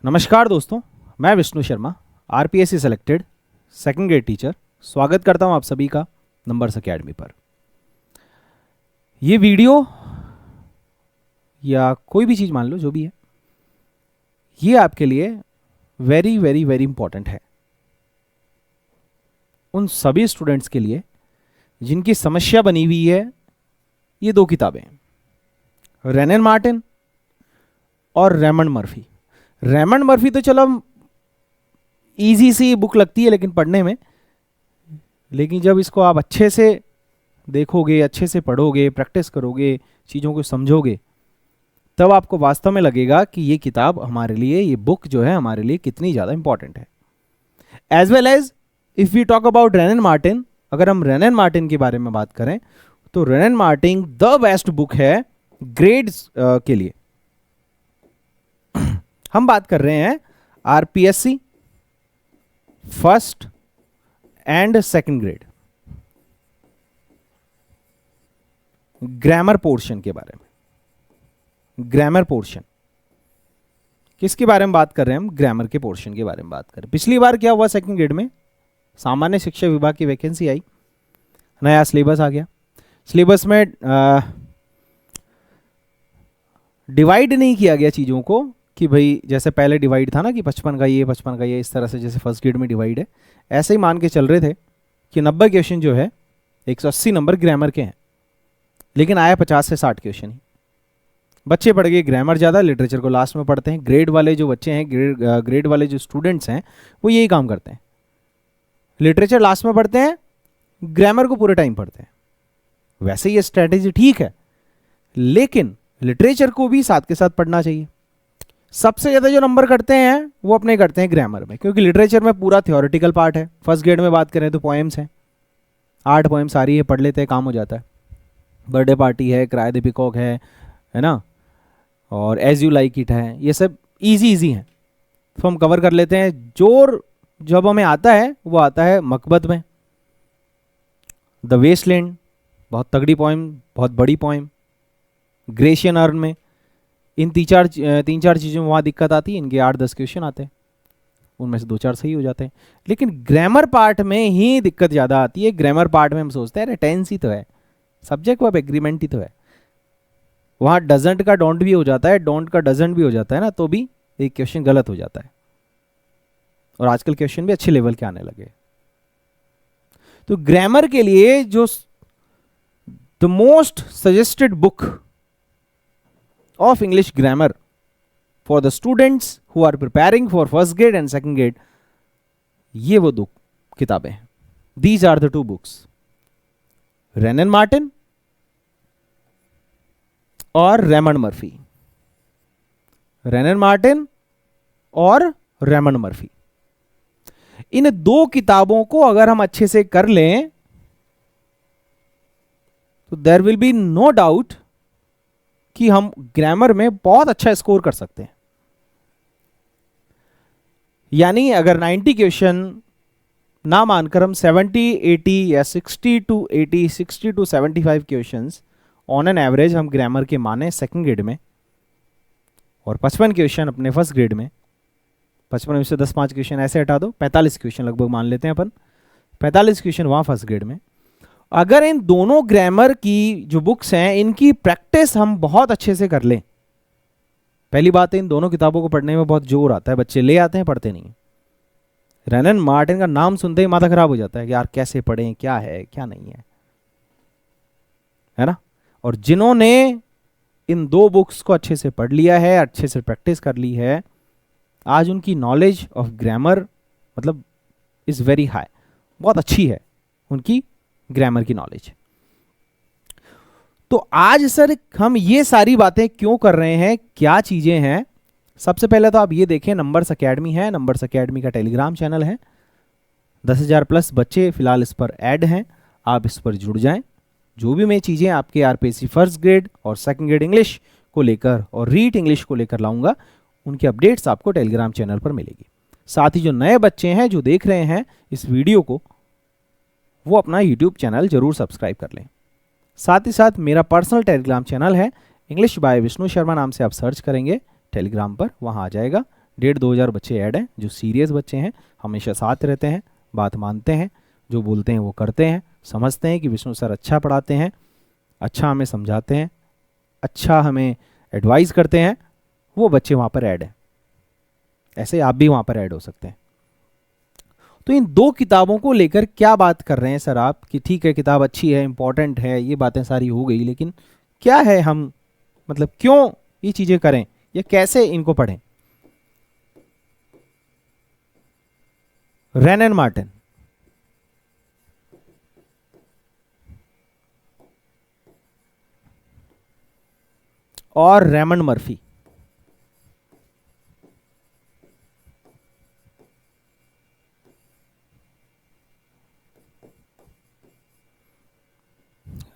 नमस्कार दोस्तों, मैं Vishnu Sharma, RPSC selected second grade teacher. स्वागत करता हूं आप सभी का नंबर्स एकेडमी पर। ये वीडियो या कोई भी चीज़ मान लो, जो भी है, ये आपके लिए वेरी वेरी वेरी इंपॉर्टेंट है। उन सभी स्टूडेंट्स के लिए जिनकी समस्या बनी हुई है ये दो किताबें, रेनन मार्टिन और रेमंड मर्फी। रेमंड मर्फी तो चलो इजी सी बुक लगती है लेकिन पढ़ने में, लेकिन जब इसको आप अच्छे से देखोगे, अच्छे से पढ़ोगे, प्रैक्टिस करोगे, चीज़ों को समझोगे, तब आपको वास्तव में लगेगा कि ये किताब हमारे लिए, ये बुक जो है हमारे लिए कितनी ज़्यादा इंपॉर्टेंट है। As well as if we talk about Renan Martin, अगर हम रेनन मार्टिन के बारे में बात करें तो रेनन मार्टिन द बेस्ट बुक है ग्रेड्स के लिए। हम बात कर रहे हैं RPSC first and second grade grammar portion के बारे में। ग्रामर पोर्शन किसके बारे में बात कर रहे हैं हम? ग्रामर के पोर्शन के बारे में बात कर रहे हैं। पिछली बार क्या हुआ, सेकंड ग्रेड में सामान्य शिक्षा विभाग की वैकेंसी आई, नया सिलेबस आ गया। सिलेबस में डिवाइड नहीं किया गया चीज़ों को कि भाई जैसे पहले डिवाइड था ना कि 55 का ये 55 का ये, इस तरह से जैसे फर्स्ट ग्रेड में डिवाइड है, ऐसे ही मान के चल रहे थे कि 90 क्वेश्चन जो है 180 नंबर ग्रामर के हैं, लेकिन आया 50 से 60 क्वेश्चन ही। बच्चे पढ़ गए ग्रामर ज़्यादा, लिटरेचर को लास्ट में पढ़ते हैं। ग्रेड वाले जो बच्चे हैं, ग्रेड वाले जो स्टूडेंट्स हैं, वो यही काम करते हैं, लिटरेचर लास्ट में पढ़ते हैं, ग्रामर को पूरे टाइम पढ़ते हैं। वैसे ये स्ट्रैटेजी ठीक है, लेकिन लिटरेचर को भी साथ के साथ पढ़ना चाहिए। सबसे ज़्यादा जो नंबर करते हैं वो अपने करते हैं ग्रामर में, क्योंकि लिटरेचर में पूरा थ्योरेटिकल पार्ट है। फर्स्ट ग्रेड में बात करें तो पोएम्स हैं, 8 पोएम सारी है, पढ़ लेते हैं, काम हो जाता है। बर्थडे पार्टी है, क्राई द पीकॉक है ना, और एज यू लाइक इट है, ये सब इजी इजी हैं तो हम कवर कर लेते हैं। जोर जब हमें आता है वो आता है मकबत में, द वेस्टलैंड, बहुत तगड़ी पोएम, बहुत बड़ी पोएम। ग्रेशियन अर्न में इन तीन चार चीज़ों में वहाँ दिक्कत आती है, इनके 8-10 क्वेश्चन आते हैं, उनमें से 2-4 सही हो जाते हैं। लेकिन ग्रामर पार्ट में ही दिक्कत ज़्यादा आती है। ग्रामर पार्ट में हम सोचते हैं अरे टेंस ही तो है, सब्जेक्ट वर्ब एग्रीमेंट ही तो है, वहाँ डजंट का डोंट भी हो जाता है, डोंट का डजंट भी हो जाता है ना, तो भी एक क्वेश्चन गलत हो जाता है। और आजकल क्वेश्चन भी अच्छे लेवल के आने लगे। तो ग्रामर के लिए जो the most suggested book of English grammar for the students who are preparing for first grade and second grade, ये वो दो किताबें हैं। These are the two books, Renan Martin और रेमंड मर्फी। रेनन मार्टिन और रेमंड मर्फी, इन दो किताबों को अगर हम अच्छे से कर लें तो there will be no doubt कि हम ग्रामर में बहुत अच्छा स्कोर कर सकते हैं। यानी अगर 90 क्वेश्चन ना मानकर हम 70, 80 या 60 to 80, 60 to 75 questions on an average हम ग्रामर के माने सेकंड ग्रेड में, और 55 क्वेश्चन अपने फर्स्ट ग्रेड में, 55 में से 10-5 क्वेश्चन ऐसे हटा दो, 45 क्वेश्चन लगभग मान लेते हैं अपन, 45 क्वेश्चन वहाँ फर्स्ट ग्रेड में। अगर इन दोनों ग्रामर की जो बुक्स हैं इनकी प्रैक्टिस हम बहुत अच्छे से कर लें, पहली बात है इन दोनों किताबों को पढ़ने में बहुत जोर आता है, बच्चे ले आते हैं, पढ़ते नहीं। रेनन मार्टिन का नाम सुनते ही माथा खराब हो जाता है कि यार कैसे पढ़ें, क्या है क्या नहीं है ना। और जिन्होंने इन दो बुक्स को अच्छे से पढ़ लिया है, अच्छे से प्रैक्टिस कर ली है, आज उनकी नॉलेज ऑफ ग्रामर मतलब इज़ वेरी हाई, बहुत अच्छी है उनकी ग्रामर की नॉलेज। तो आज सर हम ये सारी बातें क्यों कर रहे हैं, क्या चीज़ें हैं? सबसे पहले तो आप ये देखें, नंबर्स एकेडमी है, नंबर्स एकेडमी का टेलीग्राम चैनल है, 10,000 प्लस बच्चे फिलहाल इस पर ऐड हैं, आप इस पर जुड़ जाएं। जो भी मैं चीज़ें आपके आरपीएससी फर्स्ट ग्रेड और सेकंड ग्रेड इंग्लिश को लेकर और रीट इंग्लिश को लेकर लाऊंगा, उनकी अपडेट्स आपको टेलीग्राम चैनल पर मिलेगी। साथ ही जो नए बच्चे हैं जो देख रहे हैं इस वीडियो को, वो अपना यूट्यूब चैनल जरूर सब्सक्राइब कर लें। साथ ही साथ मेरा पर्सनल टेलीग्राम चैनल है, इंग्लिश बाय विष्णु शर्मा नाम से आप सर्च करेंगे टेलीग्राम पर, वहाँ आ जाएगा, 1,500-2,000 बच्चे ऐड हैं जो सीरियस बच्चे हैं, हमेशा साथ रहते हैं, बात मानते हैं, जो बोलते हैं वो करते हैं, समझते हैं कि विष्णु सर अच्छा पढ़ाते हैं, अच्छा हमें समझाते हैं, अच्छा हमें एडवाइस करते हैं, वो बच्चे वहाँ पर ऐड हैं। ऐसे आप भी वहाँ पर ऐड हो सकते हैं। तो इन 2 किताबों को लेकर क्या बात कर रहे हैं सर आप, कि ठीक है किताब अच्छी है, इंपॉर्टेंट है, ये बातें सारी हो गई, लेकिन क्या है, हम मतलब क्यों ये चीज़ें करें या कैसे इनको पढ़ें? रेन एंड मार्टिन, और रेमंड मर्फी।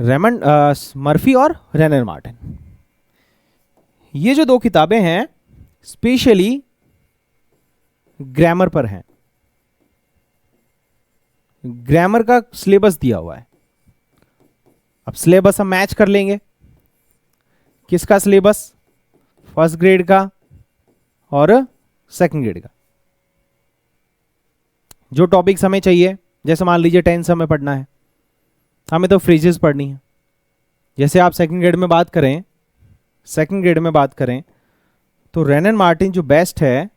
रेमंड मर्फी और रेन एंड मार्टिन, ये जो 2 किताबें हैं स्पेशली ग्रामर पर हैं। ग्रामर का सिलेबस दिया हुआ है। अब सिलेबस हम मैच कर लेंगे। किसका सिलेबस? फर्स्ट ग्रेड का और सेकंड ग्रेड का। जो टॉपिक्स हमें चाहिए, जैसे मान लीजिए टेंस हमें पढ़ना है, हमें तो फ्रेजेस पढ़नी है। जैसे आप सेकंड ग्रेड में बात करें तो रेन एंड मार्टिन जो बेस्ट है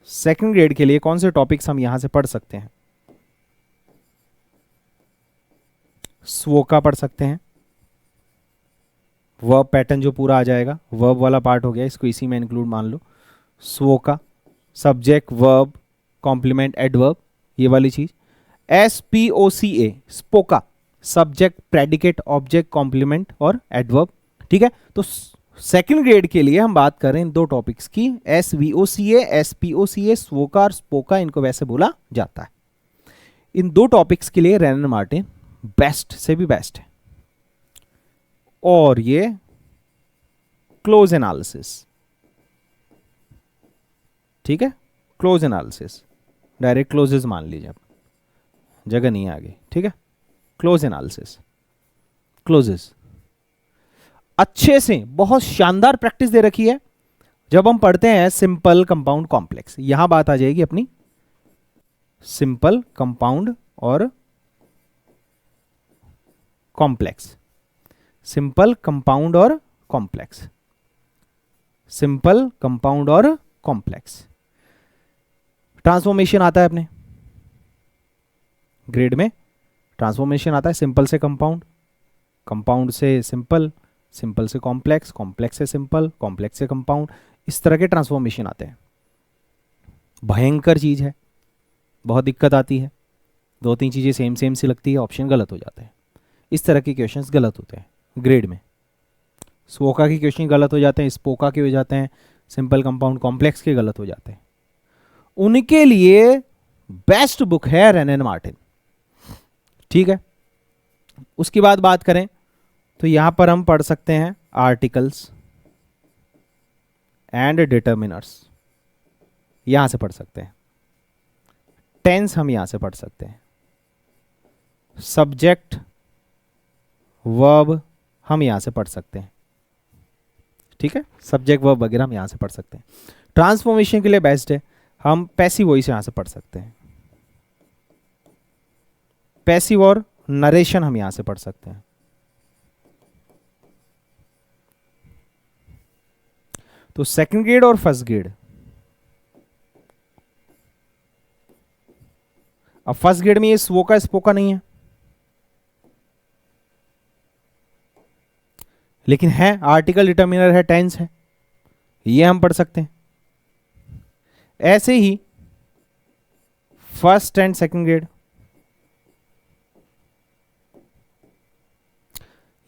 सेकंड ग्रेड के लिए, कौन से टॉपिक्स हम यहां से पढ़ सकते हैं? स्वोका पढ़ सकते हैं, वर्ब पैटर्न जो पूरा आ जाएगा, वर्ब वाला पार्ट हो गया, इसको इसी में इंक्लूड मान लो। SVOCA, subject verb complement adverb, ये वाली चीज। SPOCA, SPOCA, subject predicate object complement और एडवर्ब। ठीक है, तो सेकंड ग्रेड के लिए हम बात कर रहे हैं इन 2 टॉपिक्स की, SVOCA, SPOCA, स्वोका और स्पोका, इनको वैसे बोला जाता है। इन 2 टॉपिक्स के लिए रेन एंड मार्टिन बेस्ट से भी बेस्ट है। और ये क्लोज एनालिसिस, ठीक है, क्लोज एनालिसिस, डायरेक्ट क्लोजेस मान लीजिए आप, जगह नहीं है आगे, ठीक है। क्लोज एनालिसिस, क्लोजेस अच्छे से, बहुत शानदार प्रैक्टिस दे रखी है। जब हम पढ़ते हैं सिंपल कंपाउंड कॉम्प्लेक्स, यहां बात आ जाएगी अपनी सिंपल कंपाउंड और कॉम्प्लेक्स, सिंपल कंपाउंड और कॉम्प्लेक्स, सिंपल कंपाउंड और कॉम्प्लेक्स। ट्रांसफॉर्मेशन आता है अपने ग्रेड में, ट्रांसफॉर्मेशन आता है सिंपल से कंपाउंड, कंपाउंड से सिंपल, सिंपल से कॉम्प्लेक्स, कॉम्प्लेक्स से सिंपल, कॉम्प्लेक्स से कंपाउंड, इस तरह के ट्रांसफॉर्मेशन आते हैं। भयंकर चीज है, बहुत दिक्कत आती है, 2-3 चीजें सेम सेम सी लगती है, ऑप्शन गलत हो जाते हैं। इस तरह के क्वेश्चंस गलत होते हैं ग्रेड में। स्वोका के क्वेश्चन गलत हो जाते हैं, स्पोका के हो जाते हैं, सिंपल कंपाउंड कॉम्प्लेक्स के गलत हो जाते हैं। उनके लिए बेस्ट बुक है रेन एंड मार्टिन, ठीक है। उसके बाद बात करें तो यहां पर हम पढ़ सकते हैं आर्टिकल्स एंड डिटर्मिनर्स, यहां से पढ़ सकते हैं। टेंस हम यहां से पढ़ सकते हैं, सब्जेक्ट वर्ब हम यहां से पढ़ सकते हैं, ठीक है, सब्जेक्ट वर्ब वगैरह हम यहां से पढ़ सकते हैं। ट्रांसफॉर्मेशन के लिए बेस्ट है, हम पैसिव वॉइस यहां से पढ़ सकते हैं, पैसिव और नरेशन हम यहां से पढ़ सकते हैं। तो सेकंड ग्रेड और फर्स्ट ग्रेड, अब फर्स्ट ग्रेड में ये स्वोका स्पोका नहीं है, लेकिन है आर्टिकल डिटर्मिनर है, टेंस है, ये हम पढ़ सकते हैं। ऐसे ही फर्स्ट एंड सेकंड ग्रेड,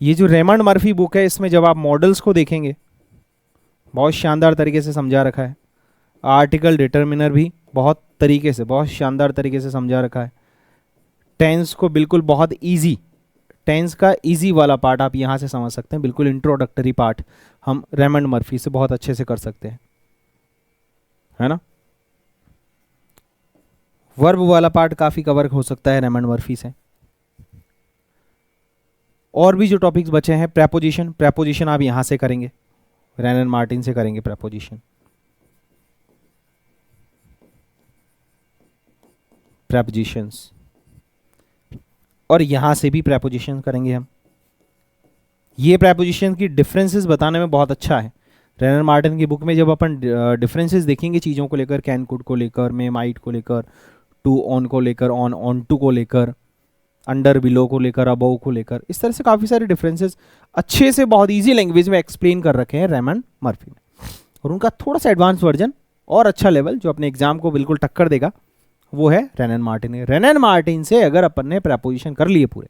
ये जो रेमंड मर्फी बुक है, इसमें जब आप मॉडल्स को देखेंगे बहुत शानदार तरीके से समझा रखा है। आर्टिकल डिटर्मिनर भी बहुत तरीके से, बहुत शानदार तरीके से समझा रखा है। टेंस को बिल्कुल बहुत इजी, टेंस का इजी वाला पार्ट आप यहां से समझ सकते हैं, बिल्कुल इंट्रोडक्टरी पार्ट हम रेमंड मर्फी से बहुत अच्छे से कर सकते हैं, है ना। वर्ब वाला पार्ट काफी कवर हो सकता है रेमंड मर्फी से। और भी जो टॉपिक्स बचे हैं, प्रेपोजिशन, प्रेपोजिशन आप यहां से करेंगे, रेन एंड मार्टिन से करेंगे प्रेपोजिशन, प्रेपोजिशंस, और यहां से भी प्रेपोजिशन करेंगे हम। ये प्रेपोजिशन की डिफरेंसेस बताने में बहुत अच्छा है। रेनर मार्टिन की बुक में जब अपन डिफरेंसेस देखेंगे चीज़ों को लेकर, कैन कुड को लेकर, मे माइट को लेकर, टू ऑन को लेकर, ऑन टू को लेकर, अंडर बिलो को लेकर, अबव को लेकर, इस तरह से काफ़ी सारे डिफरेंसेस अच्छे से बहुत इजी लैंग्वेज में एक्सप्लेन कर रखे हैं रेमंड मर्फी ने। और उनका थोड़ा सा एडवांस वर्जन और अच्छा लेवल जो अपने एग्जाम को बिल्कुल टक्कर देगा वो है रेनन मार्टिन। रेनन मार्टिन से अगर अपन ने प्रेपोजिशन कर लिए पूरे,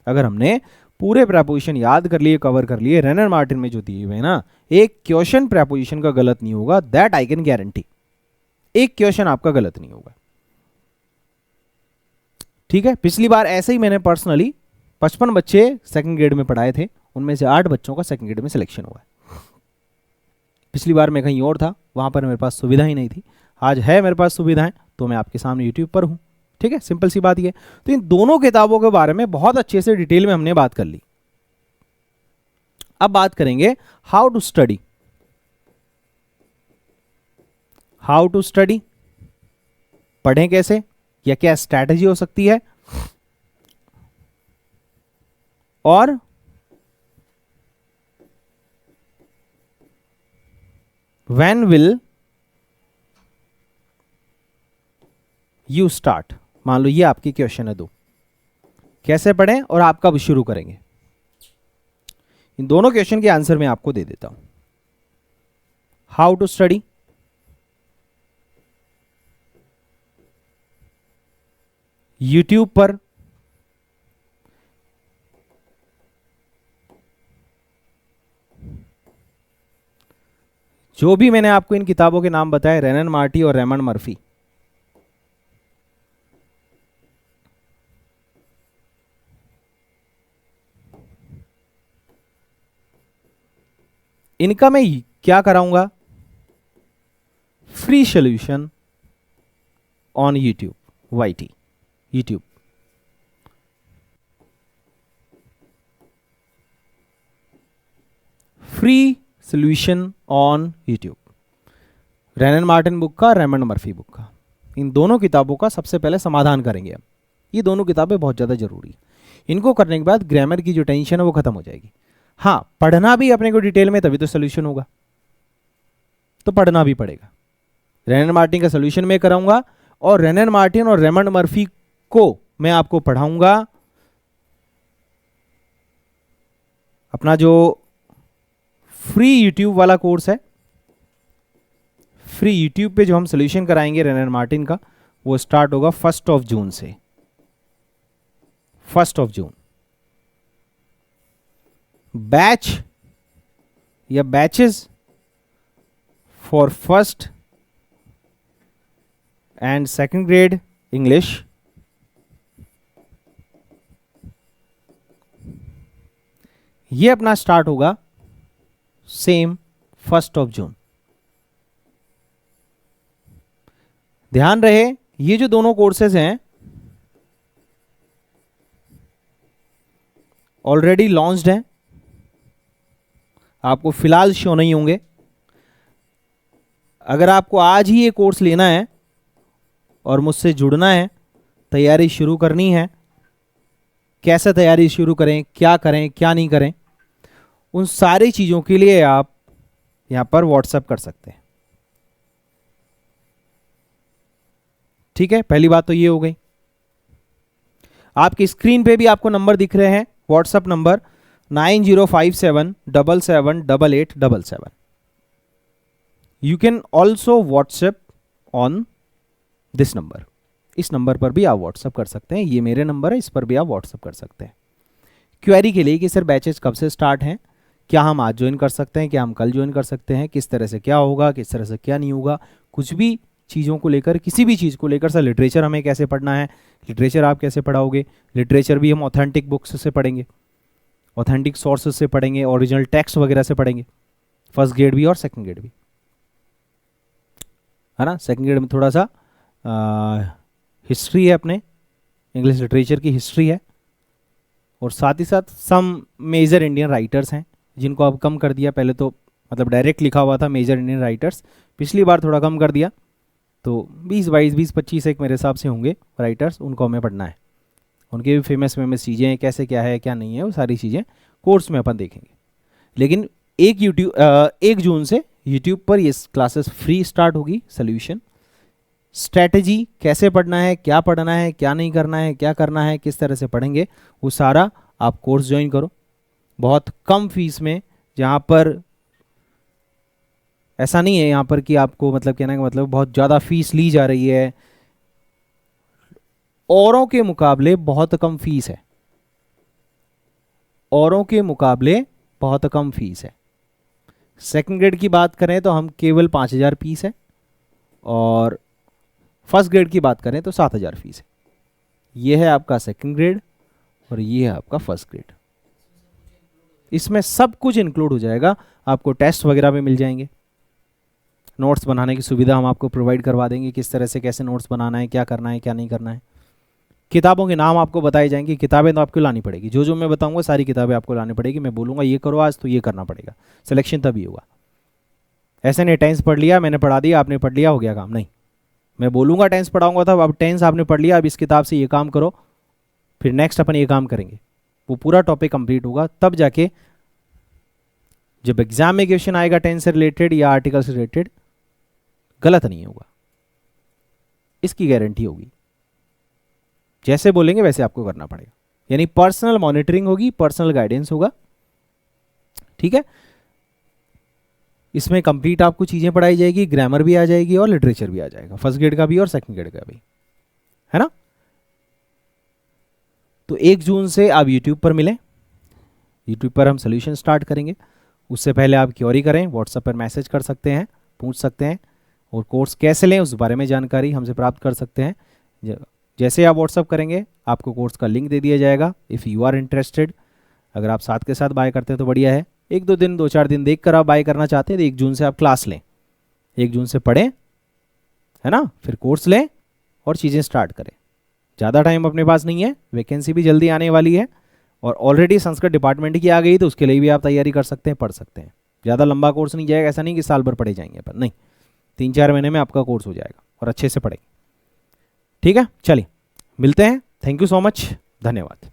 अगर हमने पूरे प्रेपोजिशन याद कर लिए, कवर कर लिए, रेनन मार्टिन में जो दिए हुए ना, एक क्वेश्चन प्रेपोजिशन का गलत नहीं होगा, दैट आई कैन गारंटी। एक क्वेश्चन आपका गलत नहीं होगा, ठीक है। पिछली बार ऐसे ही मैंने पर्सनली 55 बच्चे सेकंड ग्रेड में पढ़ाए थे, उनमें से 8 बच्चों का सेकंड ग्रेड में सिलेक्शन हुआ है। पिछली बार मैं कहीं और था, वहां पर मेरे पास सुविधा ही नहीं थी। आज है मेरे पास सुविधाएं, तो मैं आपके सामने यूट्यूब पर हूं, ठीक है। सिंपल सी बात ये। तो इन दोनों किताबों के बारे में बहुत अच्छे से डिटेल में हमने बात कर ली। अब बात करेंगे how to study. How to study, पढ़ें कैसे, या क्या स्ट्रैटेजी हो सकती है, और व्हेन विल यू स्टार्ट। मान लो ये आपकी क्वेश्चन है दो, कैसे पढ़ें और आप कब शुरू करेंगे। इन दोनों क्वेश्चन के आंसर मैं आपको दे देता हूं। हाउ टू स्टडी, यूट्यूब पर जो भी मैंने आपको इन किताबों के नाम बताए, रेनन मार्टी और रेमंड मर्फी, इनका मैं क्या कराऊंगा, free solution on YouTube, Y T YouTube. Free solution on YouTube, Renan Martin book का, रेमंड मर्फी बुक का। इन दोनों किताबों का सबसे पहले समाधान करेंगे हम। ये दोनों किताबें बहुत ज़्यादा जरूरी है। इनको करने के बाद ग्रामर की जो टेंशन है वो खत्म हो जाएगी। हाँ, पढ़ना भी अपने को डिटेल में, तभी तो सोल्यूशन होगा, तो पढ़ना भी पड़ेगा। रेनन मार्टिन का सोल्यूशन मैं कराऊंगा, और रेनन मार्टिन और रेमंड मर्फी को मैं आपको पढ़ाऊंगा। अपना जो फ्री यूट्यूब वाला कोर्स है, फ्री यूट्यूब पे जो हम सोल्यूशन कराएंगे रेनन मार्टिन का, वो स्टार्ट होगा 1 जून से। 1 जून बैच या batches for first and second grade English, ये अपना स्टार्ट होगा सेम 1 जून। ध्यान रहे, ये जो दोनों कोर्सेज हैं ऑलरेडी लॉन्च्ड हैं, आपको फिलहाल शो नहीं होंगे। अगर आपको आज ही ये कोर्स लेना है और मुझसे जुड़ना है, तैयारी शुरू करनी है, कैसे तैयारी शुरू करें, क्या करें, क्या नहीं करें, उन सारी चीज़ों के लिए आप यहाँ पर व्हाट्सएप कर सकते हैं, ठीक है। पहली बात तो ये हो गई। आपकी स्क्रीन पे भी आपको नंबर दिख रहे हैं, WhatsApp number 9057778877। You can also WhatsApp on this number. इस नंबर पर भी आप व्हाट्सएप कर सकते हैं, ये मेरे नंबर है, इस पर भी आप व्हाट्सएप कर सकते हैं क्वेरी के लिए कि सर बैचेस कब से स्टार्ट हैं, क्या हम आज ज्वाइन कर सकते हैं, क्या हम कल ज्वाइन कर सकते हैं, किस तरह से क्या होगा, किस तरह से क्या नहीं होगा, कुछ भी चीज़ों को लेकर, किसी भी चीज़ को लेकर। सर लिटरेचर हमें कैसे पढ़ना है, लिटरेचर आप कैसे पढ़ाओगे, लिटरेचर भी हम ऑथेंटिक बुक्स से पढ़ेंगे, ऑथेंटिक सोर्सेज से पढ़ेंगे, ओरिजिनल टेक्स्ट वगैरह से पढ़ेंगे, फर्स्ट ग्रेड भी और सेकंड ग्रेड भी, है ना। सेकंड ग्रेड में थोड़ा सा हिस्ट्री है, अपने इंग्लिश लिटरेचर की हिस्ट्री है, और साथ ही साथ सम मेजर इंडियन राइटर्स हैं जिनको अब कम कर दिया। पहले तो मतलब डायरेक्ट लिखा हुआ था मेजर इंडियन राइटर्स, पिछली बार थोड़ा कम कर दिया, तो 20-22 20-25 एक मेरे हिसाब से होंगे राइटर्स, उनको हमें पढ़ना है। उनके भी फेमस चीज़ें हैं, कैसे क्या है क्या नहीं है, वो सारी चीज़ें कोर्स में अपन देखेंगे। लेकिन 1 जून से यूट्यूब पर ये क्लासेस फ्री स्टार्ट होगी। सोल्यूशन, स्ट्रैटेजी, कैसे पढ़ना है, क्या नहीं करना है, क्या करना है, किस तरह से पढ़ेंगे, वो सारा आप कोर्स ज्वाइन करो बहुत कम फीस में। जहाँ पर ऐसा नहीं है यहाँ पर कि आपको मतलब कहने का मतलब बहुत ज़्यादा फीस ली जा रही है, औरों के मुकाबले बहुत कम फीस है, औरों के मुकाबले बहुत कम फीस है। सेकंड ग्रेड की बात करें तो हम केवल 5,000 फीस है, और फर्स्ट ग्रेड की बात करें तो 7,000 फीस है। ये है आपका सेकंड ग्रेड और ये है आपका फर्स्ट ग्रेड। इसमें सब कुछ इंक्लूड हो जाएगा, आपको टेस्ट वगैरह भी मिल जाएंगे, नोट्स बनाने की सुविधा हम आपको प्रोवाइड करवा देंगे, किस तरह से कैसे नोट्स बनाना है, क्या करना है क्या नहीं करना है। किताबों के नाम आपको बताए जाएंगे, किताबें तो आपको लानी पड़ेगी, जो जो मैं बताऊंगा सारी किताबें आपको लानी पड़ेगी। मैं बोलूँगा ये करो आज तो ये करना पड़ेगा, सिलेक्शन तभी होगा। ऐसे नहीं टेंस पढ़ लिया मैंने पढ़ा दिया आपने पढ़ लिया हो गया काम, नहीं। मैं बोलूँगा टेंस पढ़ाऊँगा तब, अब टेंस आपने पढ़ लिया, अब इस किताब से ये काम करो, फिर नेक्स्ट अपन ये काम करेंगे, वो पूरा टॉपिक कंप्लीट होगा। तब जाके जब एग्जाम में क्वेश्चन आएगा टेंस से रिलेटेड या आर्टिकल से रिलेटेड, गलत नहीं होगा, इसकी गारंटी होगी। जैसे बोलेंगे वैसे आपको करना पड़ेगा, यानी पर्सनल मॉनिटरिंग होगी, पर्सनल गाइडेंस होगा, ठीक है। इसमें कंप्लीट आपको चीज़ें पढ़ाई जाएगी, ग्रामर भी आ जाएगी और लिटरेचर भी आ जाएगा, फर्स्ट ग्रेड का भी और सेकंड ग्रेड का भी, है ना। तो 1 जून से आप यूट्यूब पर मिलें, यूट्यूब पर हम सोल्यूशन स्टार्ट करेंगे। उससे पहले आप क्वेरी करें, व्हाट्सएप पर मैसेज कर सकते हैं, पूछ सकते हैं, और कोर्स कैसे लें उस बारे में जानकारी हमसे प्राप्त कर सकते हैं। जैसे आप व्हाट्सअप करेंगे आपको कोर्स का लिंक दे दिया जाएगा। इफ़ यू आर इंटरेस्टेड, अगर आप साथ के साथ बाय करते हैं तो बढ़िया है। 1-2 दिन 2-4 दिन देख कर आप बाय करना चाहते हैं तो 1 जून से आप क्लास लें, 1 जून से पढ़ें, है ना, फिर कोर्स लें और चीज़ें स्टार्ट करें। ज़्यादा टाइम अपने पास नहीं है, वैकेंसी भी जल्दी आने वाली है, और ऑलरेडी संस्कृत डिपार्टमेंट की आ गई, तो उसके लिए भी आप तैयारी कर सकते हैं, पढ़ सकते हैं। ज़्यादा लंबा कोर्स नहीं जाएगा, ऐसा नहीं कि साल भर पढ़े जाएंगे अपन, नहीं, 3-4 महीने में आपका कोर्स हो जाएगा और अच्छे से पढ़ेंगे, ठीक है। चलिए मिलते हैं, थैंक यू सो मच, धन्यवाद।